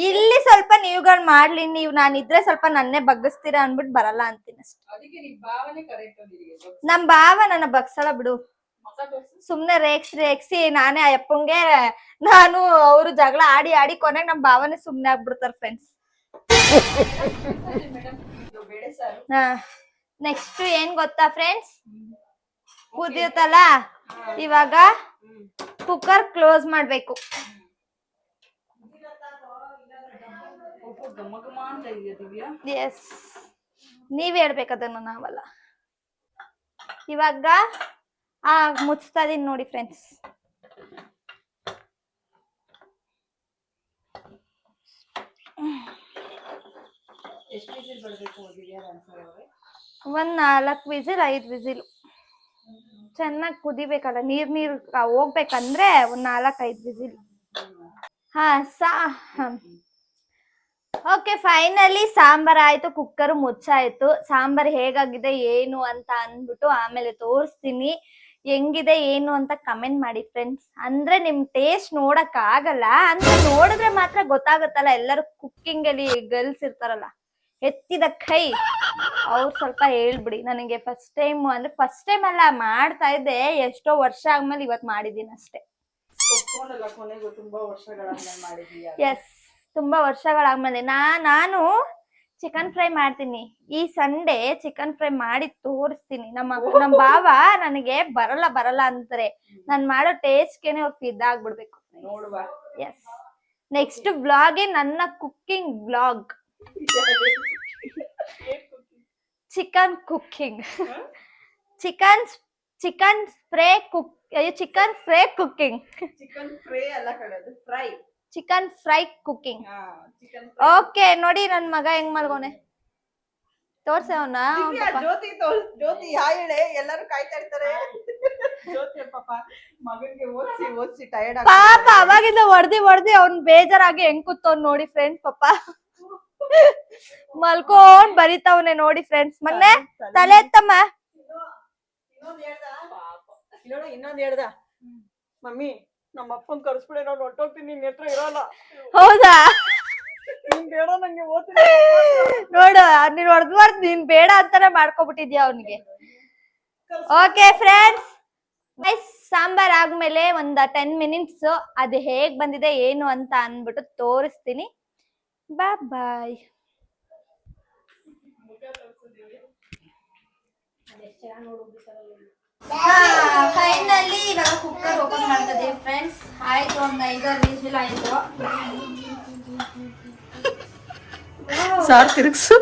ಇಲ್ಲಿ ಸ್ವಲ್ಪ ನೀವುಗಳು ಮಾಡ್ಲಿ, ನಾನಿದ್ರೆ ಸ್ವಲ್ಪ ನನ್ನೇ ಬಗ್ಗಿಸ್ತೀರಾ ಅನ್ಬಿಟ್ಟು ಬರಲ್ಲ ಅಂತೀನಿ ಅಷ್ಟೇ. ನಮ್ ಭಾವ ನನ್ನ ಬಗ್ಸಲ್ಲ ಬಿಡು. ಸುಮ್ನೆ ರೇಗ್ಸಿ ನಾನೇ ಅಯ್ಯಪ್ಪಂಗೆ ನಾನು ಅವರು ಜಗಳ ಆಡಿ ಆಡಿ ಕೊನೆಗೆ ನಮ್ ಭಾವನೆ ಸುಮ್ನೆ ಆಗ್ಬಿಡ್ತಾರ ಫ್ರೆಂಡ್ಸ್. ಹಾ, ನೆಕ್ಸ್ಟ್ ಏನ್ ಗೊತ್ತಾ ಫ್ರೆಂಡ್ಸ್, ಕುದಿಯುತ್ತಲ್ಲ ಇವಾಗ ಕುಕ್ಕರ್ ಕ್ಲೋಸ್ ಮಾಡ್ಬೇಕು. ಎಸ್, ನೀವ್ ಹೇಳ್ಬೇಕದನ್ನ, ನಾವಲ್ಲ. ಇವಾಗ ಮುಚ್ತಾ ಇದೀನಿ ನೋಡಿ ಫ್ರೆಂಡ್ಸ್. ಒಂದ್ 4 ವಿಸಿಲ್ 5 ವಿಸಿಲ್ ಚೆನ್ನಾಗಿ ಕುದಿಬೇಕಲ್ಲ, ನೀರ್ ಹೋಗ್ಬೇಕಂದ್ರೆ ಒಂದ್ 4-5 ವಿಸಿಲ್. ಓಕೆ, ಫೈನಲಿ ಸಾಂಬಾರ್ ಆಯ್ತು, ಕುಕ್ಕರ್ ಮುಚ್ಚಾಯ್ತು. ಸಾಂಬಾರ್ ಹೇಗಾಗಿದೆ ಏನು ಅಂತ ಅಂದ್ಬಿಟ್ಟು ಆಮೇಲೆ ತೋರಿಸ್ತೀನಿ. ಹೆಂಗಿದೆ ಏನು ಅಂತ ಕಮೆಂಟ್ ಮಾಡಿ ಫ್ರೆಂಡ್ಸ್. ಅಂದ್ರೆ ನಿಮ್ ಟೇಸ್ಟ್ ನೋಡಕ್ ಆಗಲ್ಲ, ಅಂದ್ರೆ ನೋಡಿದ್ರೆ ಮಾತ್ರ ಗೊತ್ತಾಗುತ್ತಲ್ಲ. ಎಲ್ಲರೂ ಕುಕ್ಕಿಂಗ್ ಅಲ್ಲಿ ಗರ್ಲ್ಸ್ ಇರ್ತಾರಲ್ಲ, ಎತ್ತಿದ ಕೈ ಅವ್ರು ಸ್ವಲ್ಪ ಹೇಳ್ಬಿಡಿ. ನನಗೆ ಫಸ್ಟ್ ಟೈಮ್ ಅಲ್ಲ, ಮಾಡ್ತಾ ಇದ್ದೆ, ಎಷ್ಟೋ ವರ್ಷ ಆದ್ಮೇಲೆ ಇವತ್ ಮಾಡಿದೀನಿ ಅಷ್ಟೇ. ಎಸ್, ತುಂಬಾ ವರ್ಷಗಳಾದ್ಮೇಲೆ ನಾನು ಚಿಕನ್ ಫ್ರೈ ಮಾಡ್ತೀನಿ. ಈ ಸಂಡೇ ಚಿಕನ್ ಫ್ರೈ ಮಾಡಿ ತೋರಿಸ್ತೀನಿ. ನಮ್ಮ ಭಾವ ನನಗೆ ಬರಲ್ಲ ಅಂತಾರೆ. ನಾನ್ ಮಾಡೋ ಟೇಸ್ಟ್ಗೆನೆ ಅವ್ರು ಫಿದಾಗ್ಬಿಡ್ಬೇಕು. ಎಸ್, ನೆಕ್ಸ್ಟ್ ವ್ಲಾಗ್ ನನ್ನ cooking vlog, chicken cooking, chicken fry cooking, chicken fry cooking. Okay, ನೋಡಿ ನನ್ ಮಗ ಹೆಂಗ್ ಮಲ್ಗೋನೆ, ತೋರ್ಸ ಅವನ. ಜ್ಯೋತಿ ಹೇಳೆ, ಎಲ್ಲರೂ ಕಾಯ್ತಾ ಇರ್ತಾರೆ. ಮಗನ್ಗೆ ಓದಿಸಿ ಟಯರ್ಡ್ ಪಾಪ ಅವಾಗಿಂದ ಹೊಡ್ದಿ ಅವ್ನ್ ಬೇಜಾರಾಗಿ ಹೆಂಗ್ ಕೂತವ್ನ್ ನೋಡಿ ಫ್ರೆಂಡ್ಸ್. ಪಾಪ ಮಲ್ಕೊಂಡ್ ಬರಿತಾವನೆ ನೋಡಿ ಫ್ರೆಂಡ್ಸ್. ಮೊನ್ನೆ ತಲೆ ಎತ್ತಮ್ಮ. ಇನ್ನೊಂದ್ ಹೇಳ್ದ, ಮಮ್ಮಿ ನಮ್ಮ ಅಪ್ಪನ್ ಕರ್ಸ್ಬಿಡೆ, ನಾನು ಹೊಟ್ಟೋಗ್ತೀನಿ, ನಿನ್ ಹತ್ರ ಇರೋಲ್ಲ. ಹೌದಾ? ಬೇಡ, ನಂಗೆ ಓದ್ತೀನಿ. ನೋಡು, ನೀನ್ ಹೊಡೆದ್ಬಾರ್ದು, ನೀನ್ ಬೇಡ ಅಂತಾನೆ ಮಾಡ್ಕೊಬಿಟ್ಟಿದ್ಯಾ ಅವನಿಗೆ. ಓಕೆ ಫ್ರೆಂಡ್ಸ್, ಸಾಂಬಾರ್ ಆದ್ಮೇಲೆ ಒಂದ್ 10 ಮಿನಿಟ್ಸ್ ಅದು ಹೇಗ್ ಬಂದಿದೆ ಏನು ಅಂತ ಅನ್ಬಿಟ್ಟು ತೋರಿಸ್ತೀನಿ. ಬಾಯ್. ಫೈನಲಿ ಇವಾಗ ಕುಕ್ಕರ್ ಓಪನ್ ಮಾಡ್ತಾ ಇದೀವಿ ಫ್ರೆಂಡ್ಸ್. ಆಯ್ತು, ಒಂದ್ 5-6 ವಿಸಿಲ್ ಆಯ್ತು. ಸಾರ್ ತಿರುಗ್ಸು.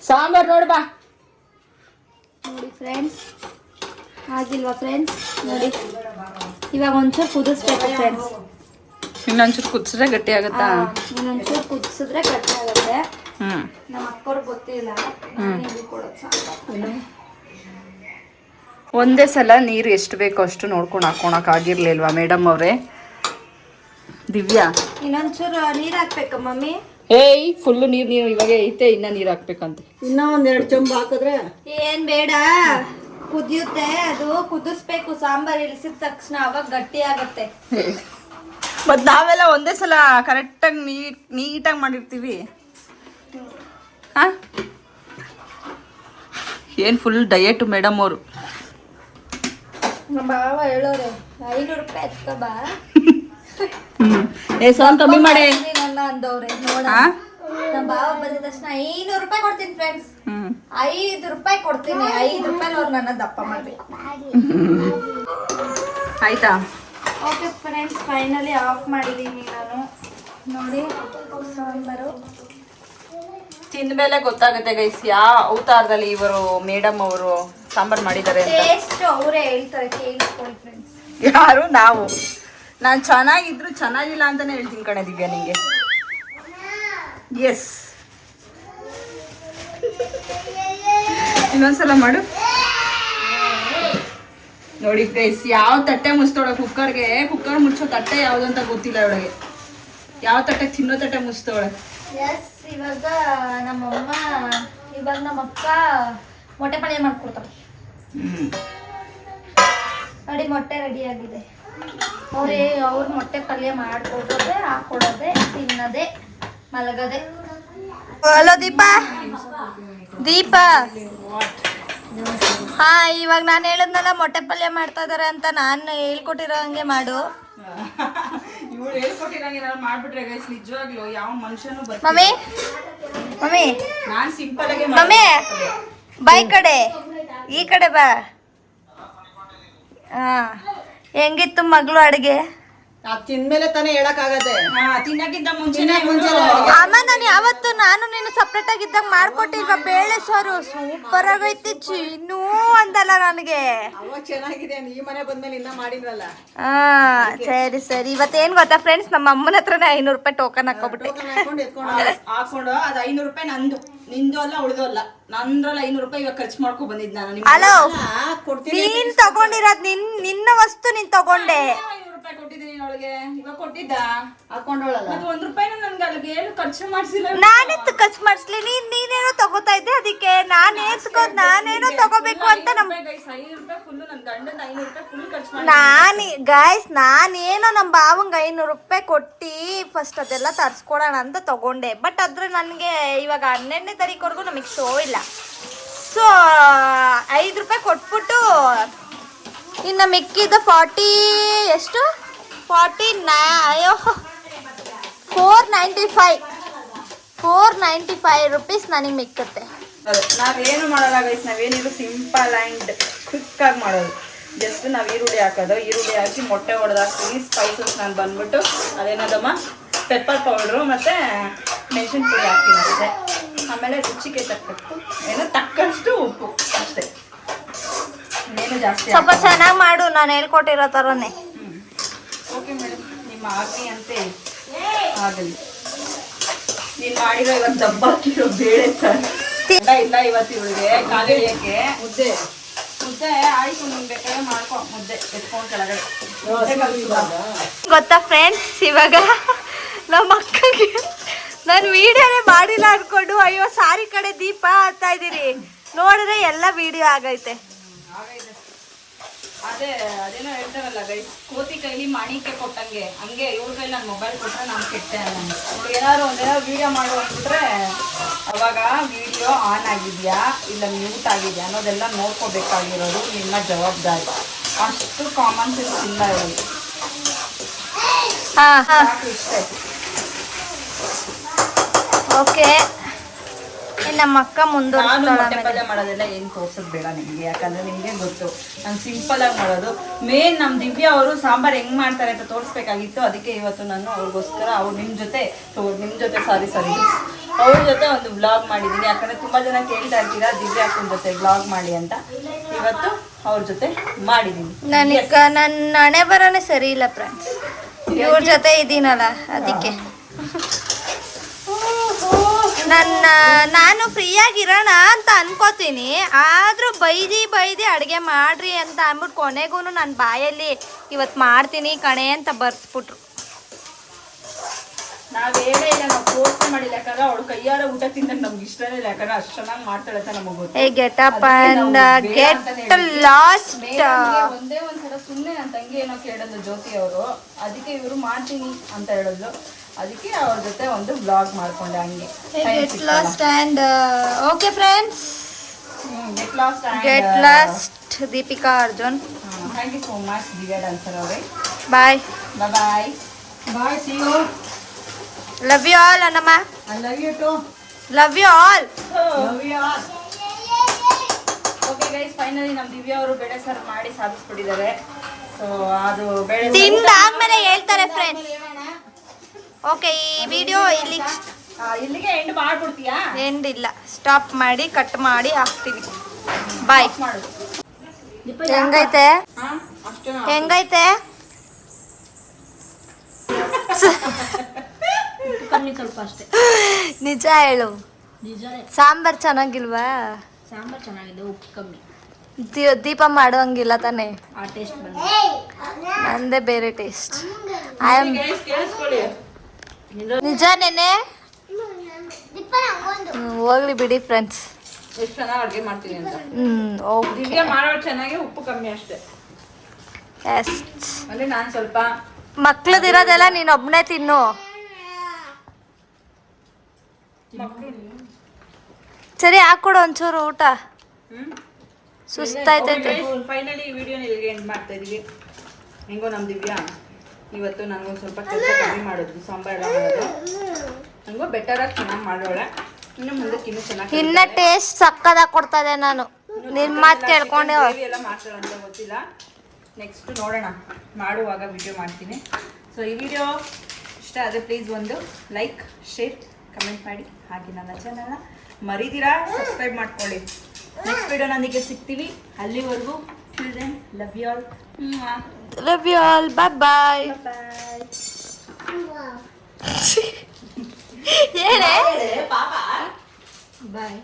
ಸಾಂಬಾರ್ ನೋಡ್ಬಾ. ನೋಡಿ ಫ್ರೆಂಡ್ಸ್, ಆಗಿಲ್ವಾ ಫ್ರೆಂಡ್ಸ್? ನೋಡಿ ಇವಾಗ ಒಂಚೂರು ಕುದಿಸ್ಬೇಕು ಫ್ರೆಂಡ್ಸ್. ಇನ್ನೊಂಚೂರು ಕುದಿಸಿದ್ರೆ ಗಟ್ಟಿ ಆಗುತ್ತಾ? ಇನ್ನೊಂಚೂರು ಕುದಿಸಿದ್ರೆ ಗಟ್ಟಿ ಆಗುತ್ತೆ. ನಮ್ಮ ಅಕ್ಕವ್ರಿಗೆ ಗೊತ್ತಿಲ್ಲ, ಒಂದೇ ಸಲ ನೀರು ಎಷ್ಟು ಬೇಕೋ ಅಷ್ಟು ನೋಡ್ಕೊಂಡು ಹಾಕೊಳಕ್ ಆಗಿರ್ಲಿಲ್ವಾ ಮೇಡಮ್ ಅವ್ರೆ? ದಿವ್ಯಾ, ಇನ್ನೊಂಚೂರು ನೀರ್ ಹಾಕ್ಬೇಕ ಮಮ್ಮಿ? ಏಯ್, ಫುಲ್ಲು ನೀರು ಇವಾಗ ಐತೆ, ಇನ್ನ ನೀರು ಹಾಕ್ಬೇಕಂತ. ಇನ್ನ ಒಂದೆರಡು ಚೊಂಬು ಹಾಕಿದ್ರೆ ಏನ್ ಬೇಡ, ಕುದಿಯುತ್ತೆ. ಅದು ಕುದಿಸ್ಬೇಕು ಸಾಂಬಾರ್ ಇಳಿಸಿದ ತಕ್ಷಣ, ಅವಾಗ ಗಟ್ಟಿ ಆಗತ್ತೆ. ಮತ್ ನಾವೆಲ್ಲ ಒಂದೇ ಸಲ ಕರೆಕ್ಟಾಗಿ ನೀಟಾಗಿ ಮಾಡಿರ್ತೀವಿ. ಏನ್ ಫುಲ್ ಡಯಟ್ ಮೇಡಮ್ ಅವರು. ನಮ್ಮ ಭಾವ ಹೇಳೋರೆ 500 ರೂಪಾಯಿ ಎತ್ಕೋ ಬಾ, ಕಮ್ಮಿ ಮಾಡಿ ಅಂದವ್ರೆ. ನೋಡ ನಮ್ಮ ಬಾವ ಬಂದಿದ ತಕ್ಷಣ 500 ರೂಪಾಯಿ ಕೊಡ್ತೀನಿ ಫ್ರೆಂಡ್ಸ್. ಹ್ಮ್ 5 ರೂಪಾಯಿ ಕೊಡ್ತೀನಿ. 5 ರೂಪಾಯಿ ಅವ್ರು ನನ್ನ ದಪ್ಪ ಮಾಡ್ಬೇಕು. ಆಯ್ತಾ? ಓಕೆ ಫ್ರೆಂಡ್ಸ್, ಫೈನಲಿ ಆಫ್ ಮಾಡಿದ್ದೀನಿ ನಾನು. ನೋಡಿ ಸಾಂಬಾರು ತಿಂದ್ಮೇಲೆ ಗೊತ್ತಾಗುತ್ತೆ ಗೈಸ್ ಯಾವ ಅವತಾರದಲ್ಲಿ ಇವರು ಮೇಡಮ್ ಅವರು ಸಾಂಬಾರ್ ಮಾಡಿದ್ದಾರೆ ಅಂತ. ಟೇಸ್ಟ್ ಅವರೇ ಹೇಳ್ತಾರೆ, ಕೇಳಿಸ್ಕೊಳ್ಳಿ ಫ್ರೆಂಡ್ಸ್. ಯಾರು? ನಾವು. ನಾನು ಚೆನ್ನಾಗಿದ್ರು ಚೆನ್ನಾಗಿಲ್ಲ ಅಂತಾನೆ ಹೇಳ್ತೀನಿ ಕಣೆ ದಿವ್ಯಾ ನಿಂಗೆ. ಎಸ್, ಇನ್ನೊಂದ್ಸಲ ಮಾಡು. ನೋಡಿ ಗೈಸ್, ಯಾವ ತಟ್ಟೆ ಮುಚ್ತೋಳೆ ಕುಕ್ಕರ್ಗೆ. ಕುಕ್ಕರ್ ಮುಚ್ಚೋ ತಟ್ಟೆ ಯಾವ್ದು ಅಂತ ಗೊತ್ತಿಲ್ಲ ಅವಳಿಗೆ. ಯಾವ ತಟ್ಟೆ ತಿನ್ನೋ ತಟ್ಟೆ ಮುಚ್ತೋಳೆ. ಎಸ್, ಇವಾಗ ನಮ್ಮಮ್ಮ ನಮ್ಮ ಅಕ್ಕ ಮೊಟ್ಟೆ ಪಲ್ಯ ಮಾಡ್ಕೊಡ್ತಾರೆ. ನೋಡಿ ಮೊಟ್ಟೆ ರೆಡಿ ಆಗಿದೆ. ಅವ್ರ ಮೊಟ್ಟೆ ಪಲ್ಯ ಮಾಡ್ಕೊಡೋದೆ, ಹಾಕೊಡೋದೆ, ತಿನ್ನೋದೆ, ಮಲಗದೆ. ಹಲೋ ದೀಪಾ. ಹಾ, ಇವಾಗ ನಾನು ಹೇಳಿದ್ನಲ್ಲ ಮೊಟ್ಟೆ ಪಲ್ಯ ಮಾಡ್ತಾ ಇದಾರೆ ಅಂತ. ನಾನು ಹೇಳ್ಕೊಟ್ಟಿರೋ ಹಂಗೆ ಮಾಡು. ಇವ್ರು ಹೇಳ್ಕೊಟ್ಟಿರಂಗೆ ನಾನು ಮಾಡ್ಬಿಟ್ರೆ ಗೈಸ್ ನಿಜವಾಗ್ಲೂ ಯಾವ ಮನುಷ್ಯನೂ ಮಮ್ಮಿ ಮಮ್ಮಿ ನಾನ್ ಸಿಂಪಲ್ ಆಗಿ ಮಮ್ಮಿ ಬಾ, ಈ ಕಡೆ, ಈ ಕಡೆ ಬಾ. ಹಾ, ಹೆಂಗಿತ್ತು ಮಗಳು ಅಡುಗೆ? ತಿಂದ್ಮೇಲೆ ತಾನೇ ಹೇಳಕ್ ಆಗತ್ತೆ. ತಿನ್ನಕ್ಕಿಂತ ಮುಂಚೆ ಅಮ್ಮ, ನಾನು ನೀನು ಸಪ್ರೇಟ್ ಆಗಿದ್ದಾಗ ಮಾಡ್ಕೊಟ್ಟಿಲ್ವಾ ಬೇಳೆ ಸಾರು? ಸೂಪರ್ ಆಗೈತೆ ಚಿನ್ನು ಅಂದಲ್ಲ ನನಗೆ. ಅವಾಗ ಚೆನ್ನಾಗಿದೆ, ಈ ಮನೆ ಬಂದ್ಮೇಲೆ ಇನ್ನ ಮಾಡಿದ್ರಲ್ಲ. ಹಾ, ಸರಿ. ಇವತ್ತೇನ್ ಗೊತ್ತಾ ಫ್ರೆಂಡ್ಸ್, ನಮ್ಮ ಅಮ್ಮನ ಹತ್ರನೇ 500 ರೂಪಾಯಿ ಟೋಕನ್ ಹಾಕೋಬಿಟ್ಟೆ. ಹಾಕೊಂಡು ಅದು 500 ರೂಪಾಯಿ ನಂದು, ನಿಂದು ಅಲ್ಲ ಉಳಿದು ಅಲ್ಲ. ನಂದ್ರಲ್ಲಿ 500 ರೂಪಾಯಿ ಇವಾಗ ಖರ್ಚು ಮಾಡ್ಕೊ ಬಂದಿದ್ದ ನಾನು. ಹಲೋ, ನೀನ್ ತಗೊಂಡಿರೋದ್ ನಿನ್ನ ವಸ್ತು ನೀನ್ ತಗೊಂಡೆ. 500 ರೂಪಾಯಿ ಕೊಟ್ಟಿದ್ದೀನಿ ಅವಳಿಗೆ. ಇವಾಗ ಕೊಟ್ಟಿದ್ದ ಹಾಕೊಂಡೋಳಲ್ಲ. ಮತ್ತೆ 1 ರೂಪಾಯಿನ ನನ್ಗೆ ಅಲ್ಲಿಗೆ ಏನು ಖರ್ಚು ಮಾಡಿಸಿಲ್ಲ. ನಾನೆತ್ತು ಖರ್ಚು ಮಾಡಿಸ್ಲಿ? ನೀನೇನೋ ತಗೋತಾ ಇದ್ದೆ, ಅದಕ್ಕೆ ನಾನೇನೋ ತಗೋಬೇಕು ಅಂತ ನಮ್ಮ 500 ರೂಪಾಯಿ ಫುಲ್ ನನ್ನ ಗಂಡನ 500 ರೂಪಾಯಿ ಫುಲ್ ಖರ್ಚು ಮಾಡಿ. ನಾನೇನೋ ನಮ್ಮ ಬಾವಂಗೆ 500 ರೂಪಾಯಿ ಕೊಟ್ಟು ಫಸ್ಟ್ ಅದೆಲ್ಲ ತರಿಸ್ಕೊಡೋಣ ಅಂತ ತಗೊಂಡೆ. ಬಟ್ ಆದ್ರೆ ನನಗೆ ಇವಾಗ 12ನೇ ತಾರೀಕುವರೆಗೂ ನಮಗೆ ಶೋ ಇಲ್ಲ. ಸೊ 5 ರೂಪಾಯಿ ಕೊಟ್ಬಿಟ್ಟು ಇನ್ನು ಮಿಕ್ಕಿದ 495 ರುಪೀಸ್ ನನಗೆ ಮಿಕ್ಕುತ್ತೆ. ನಾವೇನು ಮಾಡಲ್ಲ ಗೈಸ್, ನಾವೇನಿದ್ರು ಸಿಂಪಲ್ ಆ್ಯಂಡ್ ಕ್ವಿಕ್ ಆಗಿ ಮಾಡೋದು. ಜಸ್ಟ್ ನಾವು ಈರುಳ್ಳಿ ಹಾಕೋದು, ಈರುಳ್ಳಿ ಹಾಕಿ ಮೊಟ್ಟೆ ಹೊಡೆದು ಹಾಕ್ತೀವಿ. ಸ್ಪೈಸಸ್ ನಾನು ಬಂದ್ಬಿಟ್ಟು ಅದೇನದಮ್ಮ ಪೆಪ್ಪರ್ ಪೌಡ್ರು ಮತ್ತು ಮೆಣಸಿನ ಪುಡಿ ಹಾಕ್ತೀನಿ ಅಷ್ಟೇ. ಆಮೇಲೆ ರುಚಿಗೆ ತಕ್ಕಷ್ಟು ಉಪ್ಪು ಅಷ್ಟೇ, ಇನ್ನೇನು ಜಾಸ್ತಿ. ಸ್ವಲ್ಪ ಚೆನ್ನಾಗಿ ಮಾಡು, ನಾನು ಹೇಳ್ಕೊಟ್ಟಿರೋ ಥರನೇ. ಓಕೆ ಮೇಡಮ್, ನಿಮ್ಮ ಆಜ್ಞೆ ಅಂತೆ ಆಗಲಿ. ನೀನು ಮಾಡಿರೋ ಇವತ್ತು ದಬ್ಬ ಹಾಕಿರೋ ಬೇಳೆ ಸರ್ ಇಲ್ಲ ಇವತ್ತು ಇವಳಿಗೆ ಕಾಲಿಳಿಯಕ್ಕೆ ಮುದ್ದೆ ಆಯ್ತು. ನಿಮ್ಗೆ ಬೇಕಾದ್ರೆ ಮಾಡ್ಕೊ, ಮುದ್ದೆ ಎತ್ಕೊಂಡು ಕೆಳಗಡೆ. ಗೊತ್ತಾ ಫ್ರೆಂಡ್ಸ್, ಇವಾಗ ನಮ್ಮ ಅಕ್ಕಗೆ ನಾನು ವಿಡಿಯೋನೇ ಮಾಡಿಲ್ಲ ಅನ್ಕೊಂಡು ಅಯ್ಯೋ ಸಾರಿ ಕಡೆ ದೀಪ ಅಂತ ಇದ್ದೀರಿ. ನೋಡಿದ್ರೆ ಎಲ್ಲ ವಿಡಿಯೋ ಆಗೈತೆ. ಅದೇನೋ ಹೇಳ್ತಾರಲ್ಲ ಗೈಸ್, ಕೋತಿ ಕೈಲಿ ಮಾಣಿಕೆ ಕೊಟ್ಟಂಗೆ, ಹಂಗೆ ಇವ್ರ ಕೈಲಿ ನಾನು ಮೊಬೈಲ್ ಕೊಟ್ಟರೆ ನಾನು ಕೆಟ್ಟೆ. ಏನಾದ್ರು ಒಂದೇನಾದ್ರು ವಿಡಿಯೋ ಮಾಡಿ ಹೋಗ್ಬಿಟ್ರೆ ಅವಾಗ ವಿಡಿಯೋ ಆನ್ ಆಗಿದೆಯಾ ಇಲ್ಲ ಮ್ಯೂಟ್ ಆಗಿದೆಯಾ ಅನ್ನೋದೆಲ್ಲ ನೋಡ್ಕೋಬೇಕಾಗಿರೋದು ನಿಮ್ಮ ಜವಾಬ್ದಾರಿ. ಅಷ್ಟು ಕಾಮನ್ ಸೆನ್ಸ್ ಇಲ್ಲ ಇರೋದು. ಇಷ್ಟೇ. ಓಕೆ, ನಮ್ಮ ಅಕ್ಕ ನಾನು ಮುಂದುವರಿಸ್ತಾಳೆ. ಮೊಟ್ಟೆ ಪಲ್ಯ ಮಾಡೋದೆಲ್ಲ ಏನು ತೋರ್ಸೋದು ಬೇಡ ನಿಮಗೆ, ಯಾಕಂದ್ರೆ ನಿಮಗೆ ಗೊತ್ತು ನಾನು ಸಿಂಪಲ್ ಆಗಿ ಮಾಡೋದು. ಮೇನ್ ನಮ್ಮ ದಿವ್ಯಾ ಅವರು ಸಾಂಬಾರು ಹೆಂಗ್ ಮಾಡ್ತಾರೆ ಅಂತ ತೋರಿಸ್ಬೇಕಾಗಿತ್ತು. ಅದಕ್ಕೆ ಇವತ್ತು ನಾನು ಅವ್ರಿಗೋಸ್ಕರ ನಿಮ್ಮ ಜೊತೆ ಅವ್ರ ಜೊತೆ ಒಂದು ವ್ಲಾಗ್ ಮಾಡಿದ್ದೀನಿ. ಯಾಕಂದ್ರೆ ತುಂಬಾ ಜನ ಕೇಳ್ತಾ ಇರ್ತೀರಾ ದಿವ್ಯಾ ಅಕ್ಕನ ಜೊತೆ ವ್ಲಾಗ್ ಮಾಡಿ ಅಂತ. ಇವತ್ತು ಅವ್ರ ಜೊತೆ ಮಾಡಿದ್ದೀನಿ. ನನ್ನ ಹಣೆ ಬರನೇ ಸರಿ ಇಲ್ಲ ಫ್ರೆಂಡ್ಸ್, ಇವ್ರ ಜೊತೆ ಇದ್ದೀನಲ್ಲ ಅದಕ್ಕೆ. ನಾನು ಫ್ರೀಯಾಗಿರೋಣ ಅಂತ ಅನ್ಕೋತೀನಿ, ಆದ್ರೂ ಬೈದಿ ಅಡುಗೆ ಮಾಡ್ರಿ ಅಂತ ಅಂದ್ಬಿಟ್ಟು ಕೊನೆಗೂ ನನ್ನ ಬಾಯಲ್ಲಿ ಇವತ್ತು ಮಾಡ್ತೀನಿ ಕಣೆ ಅಂತ ಬರ್ಸ್ಬಿಟ್ರು. ನಾವೇನೇ ಇಲ್ಲ, ನಾವು ಫೋರ್ಸ್ ಮಾಡಿಲ್ಲ. ಯಾಕಂದ್ರೆ ಅವಳು ಕೈಯಾರ ಊಟ ತಿನ್ನಕ್ ನಮ್ಗೆ ಇಷ್ಟನೇ ಇಲ್ಲ. ಯಾಕಂದ್ರೆ ಅಷ್ಟು ಚೆನ್ನಾಗಿ ಮಾಡ್ತಾಳೆ ಅಂತ ನಮಗೆ ಗೊತ್ತು. ಒಂದೇ ಒಂದ್ಸಲ ಸುಮ್ಮನೆ ನನ್ನ ತಂಗಿ ಏನೋ ಕೇಳಿದ್ಲು ಜ್ಯೋತಿ ಅವರು, ಅದಕ್ಕೆ ಇವರು ಮಾಡ್ತೀನಿ ಅಂತ ಹೇಳಿದ್ಲು. ಅದಕ್ಕೆ ಅವ್ರ ಜೊತೆ ಒಂದು ಬ್ಲಾಗ್ ಮಾಡ್ಕೊಂಡೆ ಹಂಗೆ. Okay friends, get lost Deepika Arjun. Thank you so much Divya dancer ಅವರೇ. Bye bye. Bye, see you. Love you all Annamma. I love you too. Love you all. Love you all. Okay guys, finally ನಮ್ಮ ದಿವ್ಯಾ ಅವರು ಬೇಳೆ ಸಾರು ಮಾಡಿ ಸಾಧಿಸ್ಬಿಟ್ಟಿದ್ದಾರೆ. So ಅದು ಬೇಳೆ ತಿಂದಾದ್ಮೇಲೆ ಹೇಳ್ತಾರೆ friends. Okay, ಈ ವಿಡಿಯೋ ಇಲ್ಲಿಗೆ ಎಂಡ್ ಮಾಡ್ಬಿಡ್ತೀಯಾ? ಎಂಡ್ ಇಲ್ಲ, ಸ್ಟಾಪ್ ಮಾಡಿ ಕಟ್ ಮಾಡಿ ಹಾಕ್ತೀನಿ. ಬಾಯ್. ಮಾಡು. ಹೆಂಗೈತೆ ಅಷ್ಟೇ. ಹೆಂಗೈತೆ? ಕಮ್ಮಿ ಸ್ವಲ್ಪ ಅಷ್ಟೇ. ನಿಜ ಹೇಳು. ನಿಜನೇ, ಸಾಂಬಾರ್ ಚೆನ್ನಾಗಿಲ್ವಾ? ಸಾಂಬಾರ್ ಚೆನ್ನಾಗಿದೆ, ಉಪ್ಪು ಕಮ್ಮಿ. ದೀಪ ಮಾಡುವಂಗಿಲ್ಲ ತಾನೇ? ಆ ಟೇಸ್ಟ್ ಬಂದ. ನಂದೇ ಬೇರೆ ಟೇಸ್ಟ್. ಐ ಆಮ್ ಗೈಸ್ ಕೇಳಿಸ್ಕೊಳ್ಳಿ. ನಿಜ ನೆನೆ. ಹೋಗ್ಲಿ ಬಿಡಿ ಫ್ರೆಂಡ್ಸ್. ಎಷ್ಟು ಚೆನ್ನಾಗಿ ಅಡುಗೆ ಮಾಡ್ತೀನಿ ಅಂತ. ಓಕೆ. ದಿವ್ಯಾ ಮಾಡೋದು ಚೆನ್ನಾಗಿ, ಉಪ್ಪು ಕಮ್ಮಿ ಅಷ್ಟೇ. ಎಸ್. ಅಂದ್ರೆ ನಾನು ಸ್ವಲ್ಪ ಮಕ್ಳದಿರೋದೆಲ್ಲ ನೀನು ಒಬ್ಬನೇ ತಿನ್ನು. ಸರಿ, ಹಾಕೊಡು ಒಂಚೂರು ಊಟ. ಸುಸ್ತಾಯ್ತೈತೆ. ಫೈನಲಿ ಈ ವಿಡಿಯೋನ ಇಲ್ಲಿಗೆ ಎಂಡ್ ಮಾಡ್ತಾ ಇದೀವಿ. ಹೆಂಗೋ ನಮ್ಮ ದಿವ್ಯಾ ಇವತ್ತು ನನಗೊಂದು ಸ್ವಲ್ಪ ಕೆಲಸ ಕಮ್ಮಿ ಮಾಡಿದ್ವಿ, ಸಾಂಬಾರ್ ಎಲ್ಲ ಮಾಡೋದು. ನನಗೂ ಬೆಟರಾಗಿ ಚೆನ್ನಾಗಿ ಮಾಡೋಳೆ. ಇನ್ನು ಮುಂದಕ್ಕೆ ಇನ್ನೂ ಚೆನ್ನಾಗಿ ಇನ್ನ ಟೇಸ್ಟ್ ಸಕ್ಕದಾಗಿ ಕೊಡ್ತಾ ಇದೆ. ನಾನು ನಿನ್ ಮಾತು ಕೇಳ್ಕೊಂಡೆ ಎಲ್ಲ ಮಾಡ್ತಾಳೆ ಅಂತ ಗೊತ್ತಿಲ್ಲ. ನೆಕ್ಸ್ಟ್ ನೋಡೋಣ, ಮಾಡುವಾಗ ವಿಡಿಯೋ ಮಾಡ್ತೀನಿ. ಸೊ ಈ ವಿಡಿಯೋ ಇಷ್ಟ ಆದರೆ ಪ್ಲೀಸ್ ಒಂದು ಲೈಕ್, ಶೇರ್, ಕಮೆಂಟ್ ಮಾಡಿ. ಹಾಗೆ ನನ್ನ ಚಾನಲ್ನ ಮರಿದಿರಾ ಸಬ್ಸ್ಕ್ರೈಬ್ ಮಾಡ್ಕೊಳ್ಳಿ. ನೆಕ್ಸ್ಟ್ ವಿಡಿಯೋನೊಂದಿಗೆ ಸಿಗ್ತೀವಿ. ಅಲ್ಲಿವರೆಗೂ love you all. Love you all. Bye bye. ಹೇಳೇ ಬಾಯ್.